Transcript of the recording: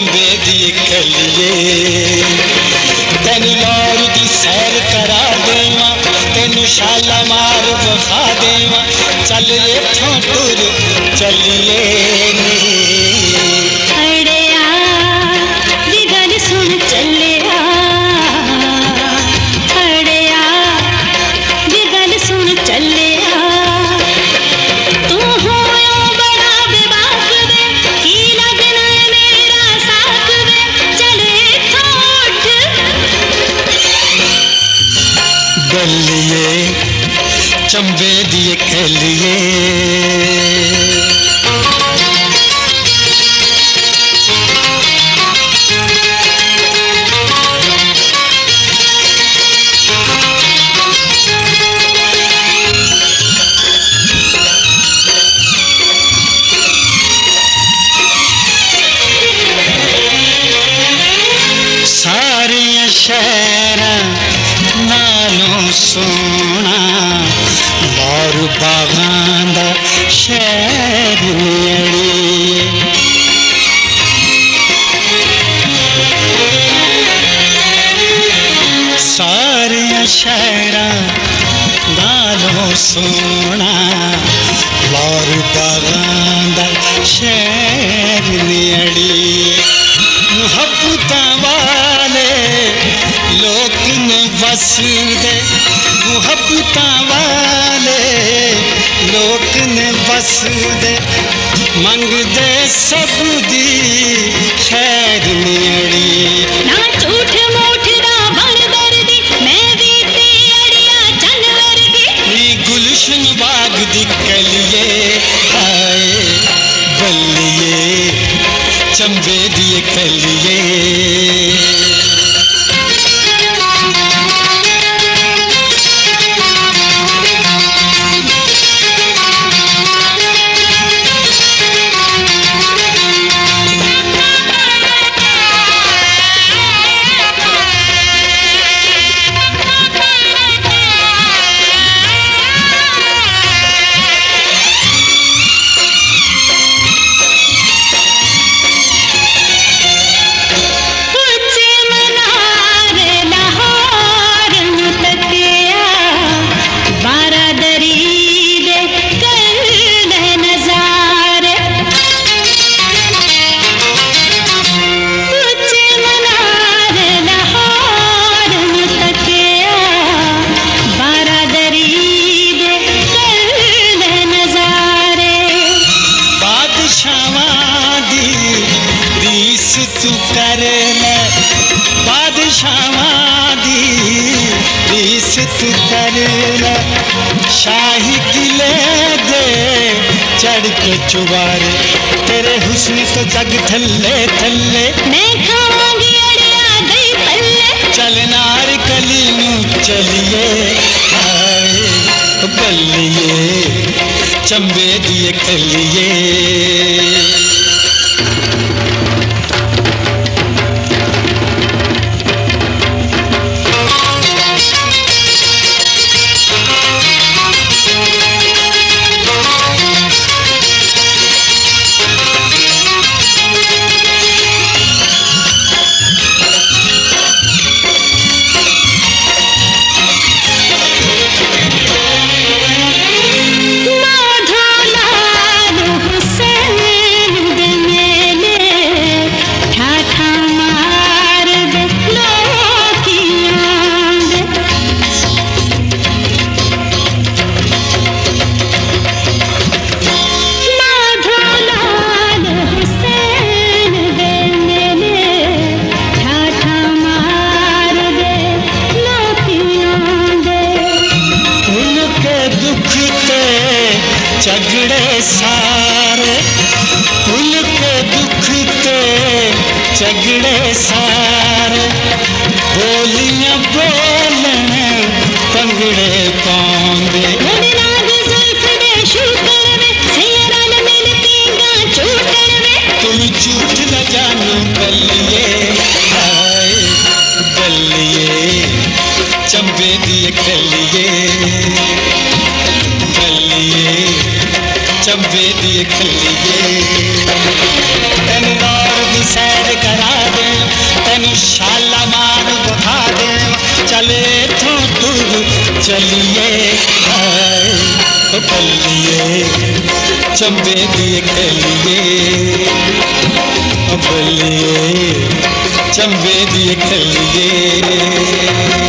चंबे दी कलिए तेन यार दी सैर करा देवा तेन शालामार बखा देवा चल इथों टुर चलिए चंबे दिए कलिए सारिया शहरा नालों सोना और बागां दा शहर नेड़े सारिया शहरां नालों सोना और बागां दा शहर नेड़े मुहब्बतां वाले लोग न वसदे मुहब्बतां वाले लोग ने वसदे मंगदे सब दी खैर नेड़ी ना झूठ मूठ दा बन दर्दी मैं भी ते अड़िया जानवर दी नी गुलशन बाग दी कलिए हाय बल्लिए चंबे दी कलिए तू कर ले बादशाह दी रीस तू कर ले शाही किले दे चढ़ के चुबारे तेरे हुस्न तो जग थल्ले थल्ले मैं खाऊंगी अड़िया गई पल्ले चल नार कली नू चलिए हाय बल्लिए चंबे दिए कलिए झगड़े सारे भूल के दुख ते झगड़े सारे बोलियां बोलन पंगड़े पाउंदे तुम झूठ न जानो बल्लिए हाय बल्लिए चंबे दिए कलिए बल्लिए चंबे दिए कलिए तेन दौर दी सैर कर दूर चलिए हाय ओ बल्लिए चंबे दिए खेलिए ओ बल्लिए चंबे दिए खेलिए